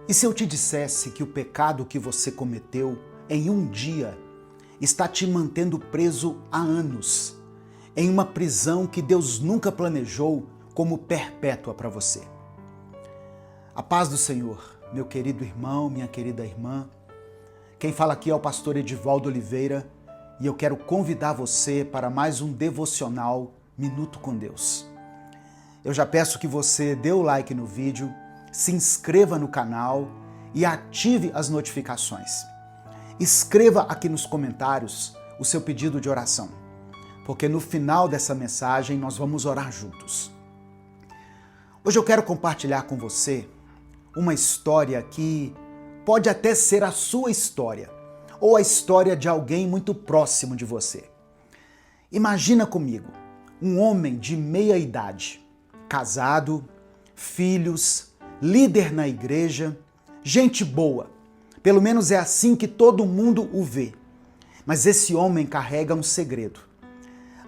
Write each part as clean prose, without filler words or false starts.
E se eu te dissesse que o pecado que você cometeu em um dia está te mantendo preso há anos, em uma prisão que Deus nunca planejou como perpétua para você? A paz do Senhor, meu querido irmão, minha querida irmã. Quem fala aqui é o pastor Edivaldo Oliveira e eu quero convidar você para mais um devocional Minuto com Deus. Eu já peço que você dê o like no vídeo, se inscreva no canal e ative as notificações. Escreva aqui nos comentários o seu pedido de oração, porque no final dessa mensagem nós vamos orar juntos. Hoje eu quero compartilhar com você uma história que pode até ser a sua história ou a história de alguém muito próximo de você. Imagina comigo um homem de meia idade, casado, filhos, líder na igreja, gente boa. Pelo menos é assim que todo mundo o vê. Mas esse homem carrega um segredo.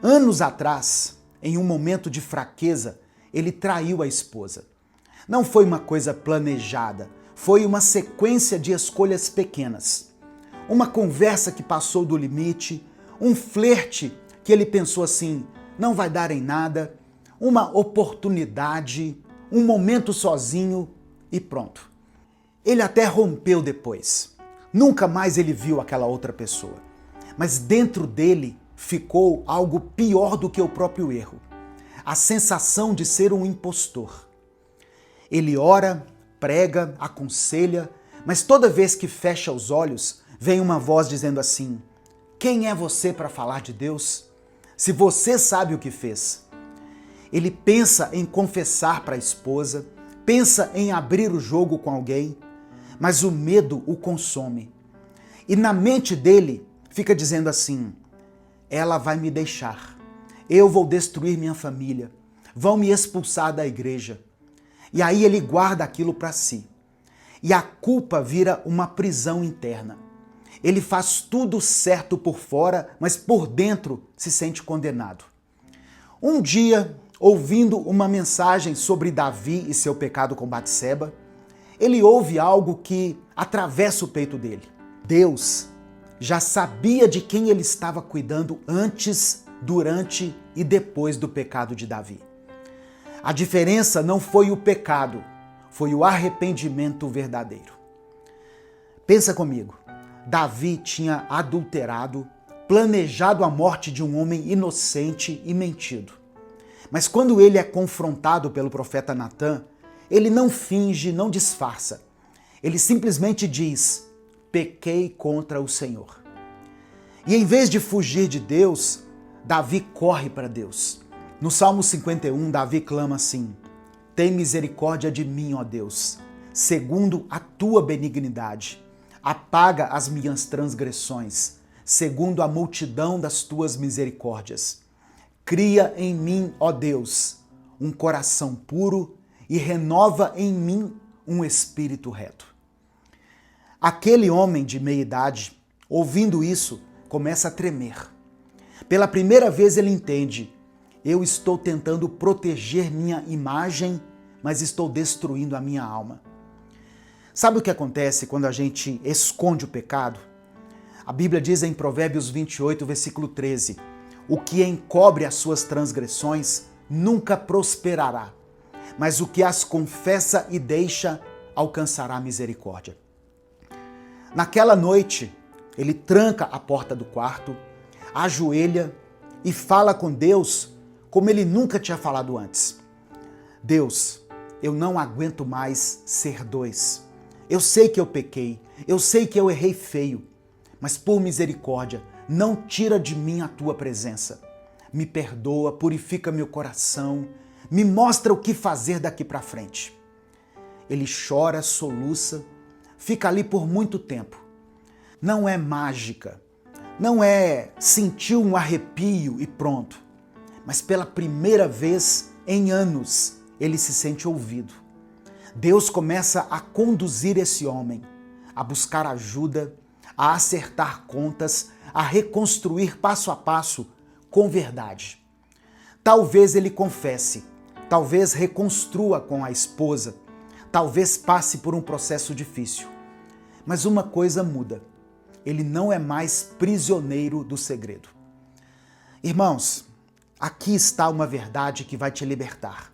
Anos atrás, em um momento de fraqueza, ele traiu a esposa. Não foi uma coisa planejada, foi uma sequência de escolhas pequenas. Uma conversa que passou do limite, um flerte que ele pensou assim, não vai dar em nada, uma oportunidade, um momento sozinho e pronto. Ele até rompeu depois. Nunca mais ele viu aquela outra pessoa. Mas dentro dele ficou algo pior do que o próprio erro. A sensação de ser um impostor. Ele ora, prega, aconselha, mas toda vez que fecha os olhos, vem uma voz dizendo assim: quem é você para falar de Deus? Se você sabe o que fez. Ele pensa em confessar para a esposa, pensa em abrir o jogo com alguém, mas o medo o consome. E na mente dele fica dizendo assim: ela vai me deixar, eu vou destruir minha família, vão me expulsar da igreja. E aí ele guarda aquilo para si. E a culpa vira uma prisão interna. Ele faz tudo certo por fora, mas por dentro se sente condenado. Um dia, ouvindo uma mensagem sobre Davi e seu pecado com Batseba, ele ouve algo que atravessa o peito dele. Deus já sabia de quem ele estava cuidando antes, durante e depois do pecado de Davi. A diferença não foi o pecado, foi o arrependimento verdadeiro. Pensa comigo, Davi tinha adulterado, planejado a morte de um homem inocente e mentido. Mas quando ele é confrontado pelo profeta Natã, ele não finge, não disfarça. Ele simplesmente diz: pequei contra o Senhor. E em vez de fugir de Deus, Davi corre para Deus. No Salmo 51, Davi clama assim: tem misericórdia de mim, ó Deus, segundo a tua benignidade. Apaga as minhas transgressões, segundo a multidão das tuas misericórdias. Cria em mim, ó Deus, um coração puro e renova em mim um espírito reto. Aquele homem de meia idade, ouvindo isso, começa a tremer. Pela primeira vez ele entende: eu estou tentando proteger minha imagem, mas estou destruindo a minha alma. Sabe o que acontece quando a gente esconde o pecado? A Bíblia diz em Provérbios 28, versículo 13, o que encobre as suas transgressões nunca prosperará, mas o que as confessa e deixa alcançará misericórdia. Naquela noite, ele tranca a porta do quarto, ajoelha e fala com Deus como ele nunca tinha falado antes. Deus, eu não aguento mais ser dois. Eu sei que eu pequei, eu sei que eu errei feio, mas por misericórdia, não tira de mim a tua presença. Me perdoa, purifica meu coração, me mostra o que fazer daqui para frente. Ele chora, soluça, fica ali por muito tempo. Não é mágica, não é sentir um arrepio e pronto, mas pela primeira vez em anos ele se sente ouvido. Deus começa a conduzir esse homem, a buscar ajuda, a acertar contas, a reconstruir passo a passo com verdade. Talvez ele confesse, talvez reconstrua com a esposa, talvez passe por um processo difícil. Mas uma coisa muda: ele não é mais prisioneiro do segredo. Irmãos, aqui está uma verdade que vai te libertar.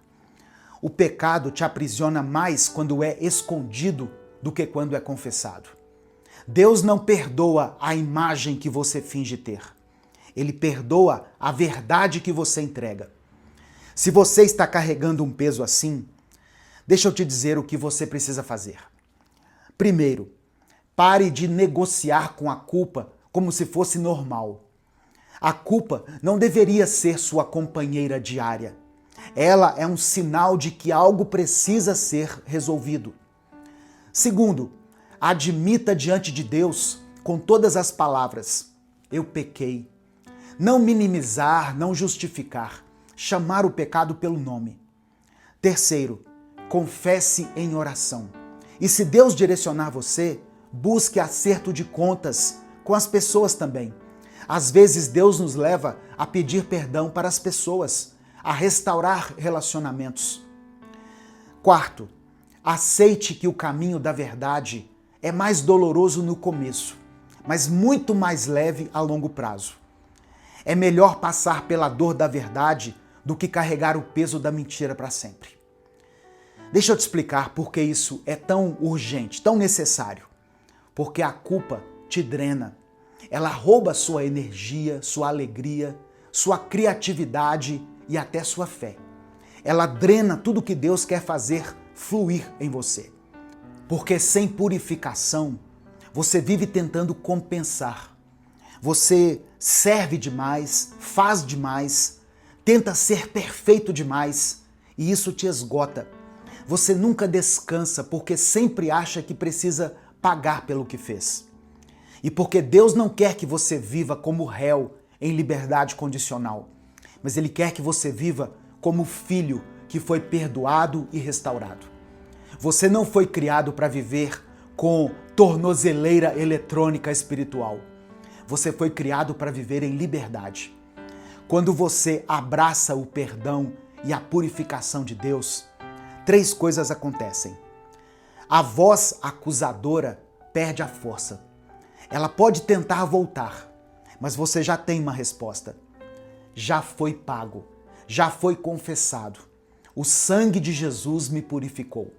O pecado te aprisiona mais quando é escondido do que quando é confessado. Deus não perdoa a imagem que você finge ter. Ele perdoa a verdade que você entrega. Se você está carregando um peso assim, deixa eu te dizer o que você precisa fazer. Primeiro, pare de negociar com a culpa como se fosse normal. A culpa não deveria ser sua companheira diária. Ela é um sinal de que algo precisa ser resolvido. Segundo, admita diante de Deus, com todas as palavras: eu pequei. Não minimizar, não justificar. Chamar o pecado pelo nome. Terceiro, confesse em oração. E se Deus direcionar você, busque acerto de contas com as pessoas também. Às vezes Deus nos leva a pedir perdão para as pessoas, a restaurar relacionamentos. Quarto, aceite que o caminho da verdade é mais doloroso no começo, mas muito mais leve a longo prazo. É melhor passar pela dor da verdade do que carregar o peso da mentira para sempre. Deixa eu te explicar por que isso é tão urgente, tão necessário. Porque a culpa te drena. Ela rouba sua energia, sua alegria, sua criatividade e até sua fé. Ela drena tudo que Deus quer fazer fluir em você. Porque sem purificação, você vive tentando compensar. Você serve demais, faz demais, tenta ser perfeito demais e isso te esgota. Você nunca descansa porque sempre acha que precisa pagar pelo que fez. E porque Deus não quer que você viva como réu em liberdade condicional, mas Ele quer que você viva como filho que foi perdoado e restaurado. Você não foi criado para viver com tornozeleira eletrônica espiritual. Você foi criado para viver em liberdade. Quando você abraça o perdão e a purificação de Deus, três coisas acontecem. A voz acusadora perde a força. Ela pode tentar voltar, mas você já tem uma resposta. Já foi pago, já foi confessado. O sangue de Jesus me purificou.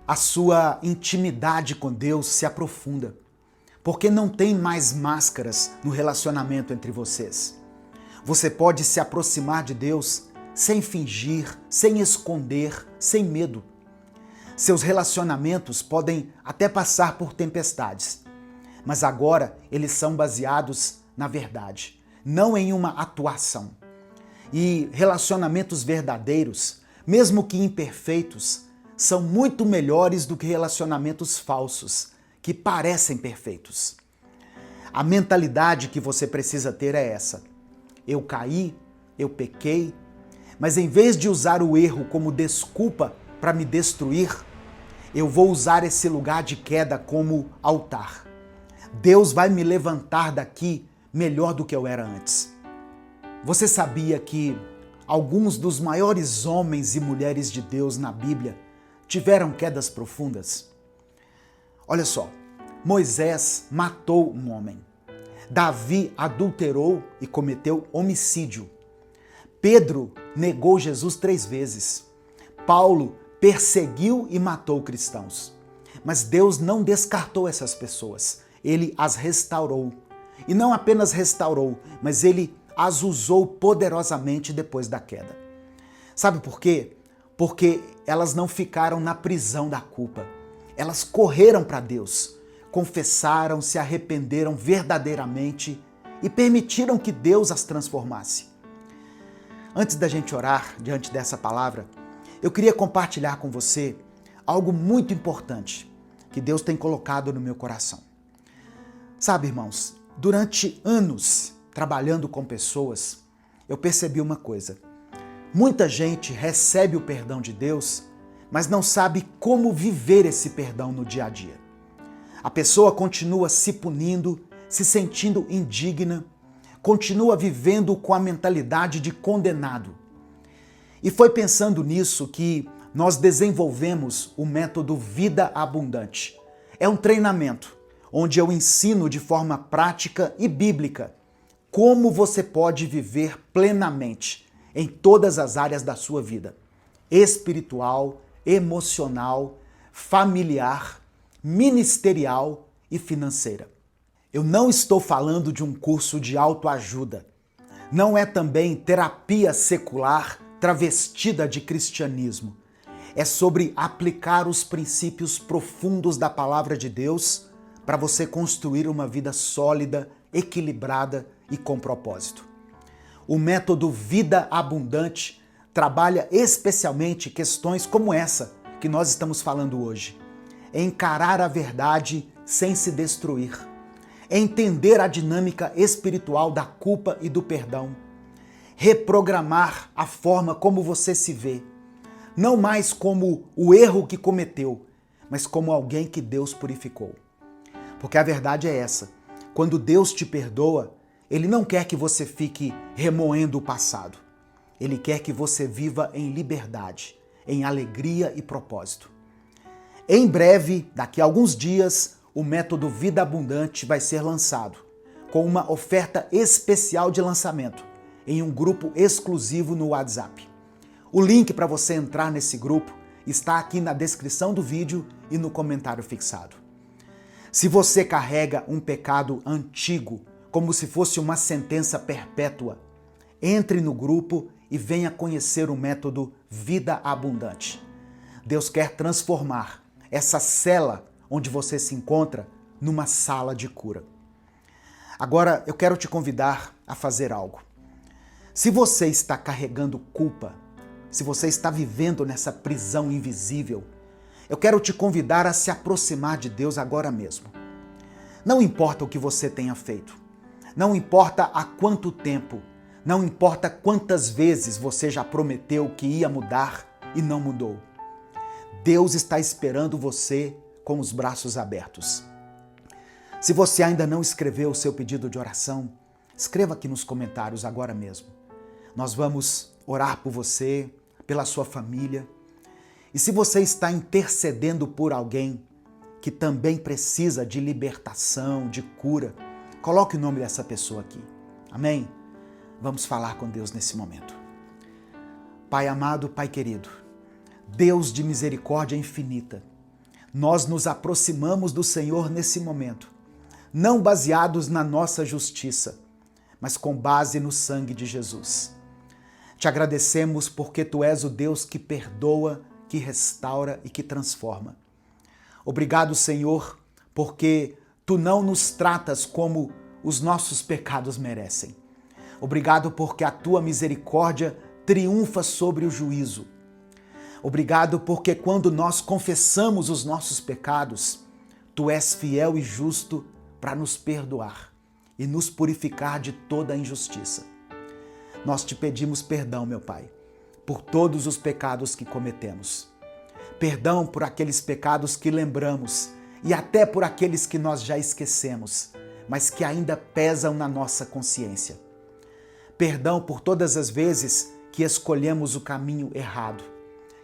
A sua intimidade com Deus se aprofunda, porque não tem mais máscaras no relacionamento entre vocês. Você pode se aproximar de Deus sem fingir, sem esconder, sem medo. Seus relacionamentos podem até passar por tempestades, mas agora eles são baseados na verdade, não em uma atuação. E relacionamentos verdadeiros, mesmo que imperfeitos, são muito melhores do que relacionamentos falsos, que parecem perfeitos. A mentalidade que você precisa ter é essa: eu caí, eu pequei, mas em vez de usar o erro como desculpa para me destruir, eu vou usar esse lugar de queda como altar. Deus vai me levantar daqui melhor do que eu era antes. Você sabia que alguns dos maiores homens e mulheres de Deus na Bíblia tiveram quedas profundas? Olha só, Moisés matou um homem. Davi adulterou e cometeu homicídio. Pedro negou Jesus 3 vezes. Paulo perseguiu e matou cristãos. Mas Deus não descartou essas pessoas. Ele as restaurou. E não apenas restaurou, mas Ele as usou poderosamente depois da queda. Sabe por quê? Porque elas não ficaram na prisão da culpa. Elas correram para Deus, confessaram, se arrependeram verdadeiramente e permitiram que Deus as transformasse. Antes da gente orar diante dessa palavra, eu queria compartilhar com você algo muito importante que Deus tem colocado no meu coração. Sabe, irmãos, durante anos trabalhando com pessoas, eu percebi uma coisa. Muita gente recebe o perdão de Deus, mas não sabe como viver esse perdão no dia a dia. A pessoa continua se punindo, se sentindo indigna, continua vivendo com a mentalidade de condenado. E foi pensando nisso que nós desenvolvemos o método Vida Abundante. É um treinamento onde eu ensino de forma prática e bíblica como você pode viver plenamente em todas as áreas da sua vida: espiritual, emocional, familiar, ministerial e financeira. Eu não estou falando de um curso de autoajuda. Não é também terapia secular travestida de cristianismo. É sobre aplicar os princípios profundos da palavra de Deus para você construir uma vida sólida, equilibrada e com propósito. O método Vida Abundante trabalha especialmente questões como essa que nós estamos falando hoje. Encarar a verdade sem se destruir. Entender a dinâmica espiritual da culpa e do perdão. Reprogramar a forma como você se vê. Não mais como o erro que cometeu, mas como alguém que Deus purificou. Porque a verdade é essa: quando Deus te perdoa, Ele não quer que você fique remoendo o passado. Ele quer que você viva em liberdade, em alegria e propósito. Em breve, daqui a alguns dias, o método Vida Abundante vai ser lançado, com uma oferta especial de lançamento, em um grupo exclusivo no WhatsApp. O link para você entrar nesse grupo está aqui na descrição do vídeo e no comentário fixado. Se você carrega um pecado antigo, como se fosse uma sentença perpétua, entre no grupo e venha conhecer o método Vida Abundante. Deus quer transformar essa cela onde você se encontra numa sala de cura. Agora eu quero te convidar a fazer algo. Se você está carregando culpa, se você está vivendo nessa prisão invisível, eu quero te convidar a se aproximar de Deus agora mesmo. Não importa o que você tenha feito, não importa há quanto tempo, não importa quantas vezes você já prometeu que ia mudar e não mudou. Deus está esperando você com os braços abertos. Se você ainda não escreveu o seu pedido de oração, escreva aqui nos comentários agora mesmo. Nós vamos orar por você, pela sua família. E se você está intercedendo por alguém que também precisa de libertação, de cura, coloque o nome dessa pessoa aqui. Amém? Vamos falar com Deus nesse momento. Pai amado, Pai querido, Deus de misericórdia infinita, nós nos aproximamos do Senhor nesse momento, não baseados na nossa justiça, mas com base no sangue de Jesus. Te agradecemos porque Tu és o Deus que perdoa, que restaura e que transforma. Obrigado, Senhor, porque Tu não nos tratas como os nossos pecados merecem. Obrigado porque a Tua misericórdia triunfa sobre o juízo. Obrigado porque quando nós confessamos os nossos pecados, Tu és fiel e justo para nos perdoar e nos purificar de toda a injustiça. Nós te pedimos perdão, meu Pai, por todos os pecados que cometemos. Perdão por aqueles pecados que lembramos e até por aqueles que nós já esquecemos, mas que ainda pesam na nossa consciência. Perdão por todas as vezes que escolhemos o caminho errado,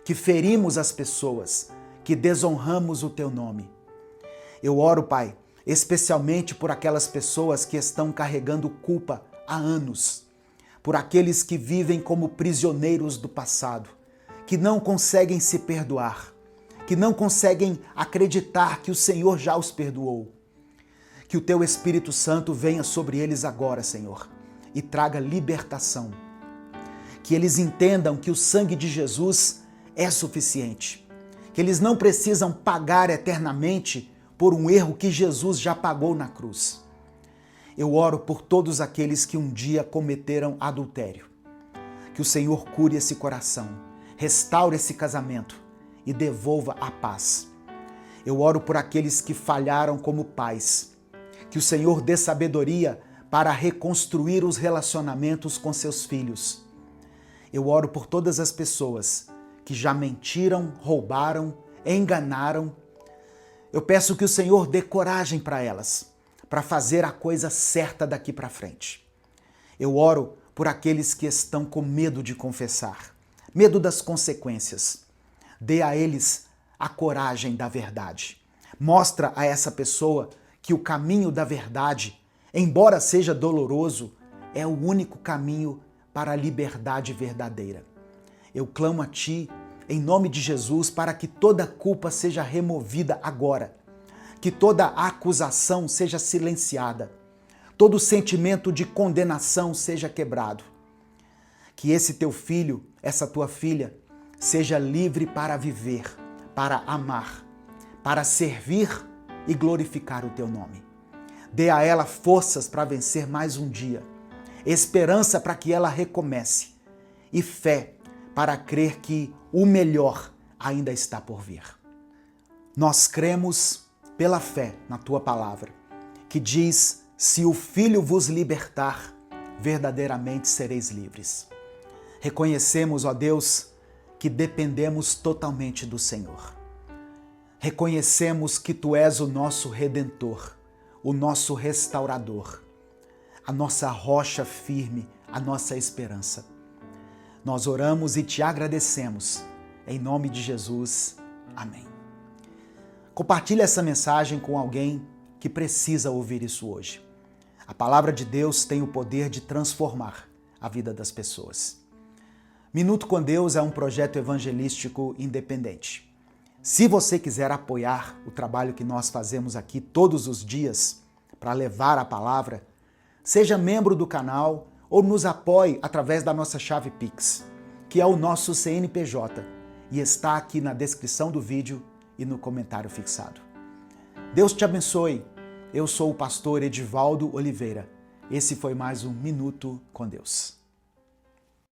que ferimos as pessoas, que desonramos o Teu nome. Eu oro, Pai, especialmente por aquelas pessoas que estão carregando culpa há anos, por aqueles que vivem como prisioneiros do passado, que não conseguem se perdoar, que não conseguem acreditar que o Senhor já os perdoou. Que o Teu Espírito Santo venha sobre eles agora, Senhor, e traga libertação. Que eles entendam que o sangue de Jesus é suficiente, que eles não precisam pagar eternamente por um erro que Jesus já pagou na cruz. Eu oro por todos aqueles que um dia cometeram adultério. Que o Senhor cure esse coração, restaure esse casamento e devolva a paz. Eu oro por aqueles que falharam como pais. Que o Senhor dê sabedoria para reconstruir os relacionamentos com seus filhos. Eu oro por todas as pessoas que já mentiram, roubaram, enganaram. Eu peço que o Senhor dê coragem para elas, para fazer a coisa certa daqui para frente. Eu oro por aqueles que estão com medo de confessar, medo das consequências. Dê a eles a coragem da verdade. Mostra a essa pessoa que o caminho da verdade, embora seja doloroso, é o único caminho para a liberdade verdadeira. Eu clamo a Ti, em nome de Jesus, para que toda culpa seja removida agora, que toda acusação seja silenciada, todo sentimento de condenação seja quebrado, que esse teu filho, essa tua filha, seja livre para viver, para amar, para servir e glorificar o teu nome. Dê a ela forças para vencer mais um dia, esperança para que ela recomece e fé para crer que o melhor ainda está por vir. Nós cremos pela fé na tua palavra, que diz: se o Filho vos libertar, verdadeiramente sereis livres. Reconhecemos, ó Deus, que dependemos totalmente do Senhor. Reconhecemos que Tu és o nosso Redentor, o nosso Restaurador, a nossa rocha firme, a nossa esperança. Nós oramos e Te agradecemos. Em nome de Jesus. Amém. Compartilhe essa mensagem com alguém que precisa ouvir isso hoje. A palavra de Deus tem o poder de transformar a vida das pessoas. Minuto com Deus é um projeto evangelístico independente. Se você quiser apoiar o trabalho que nós fazemos aqui todos os dias para levar a palavra, seja membro do canal ou nos apoie através da nossa chave Pix, que é o nosso CNPJ, e está aqui na descrição do vídeo e no comentário fixado. Deus te abençoe. Eu sou o pastor Edivaldo Oliveira. Esse foi mais um Minuto com Deus.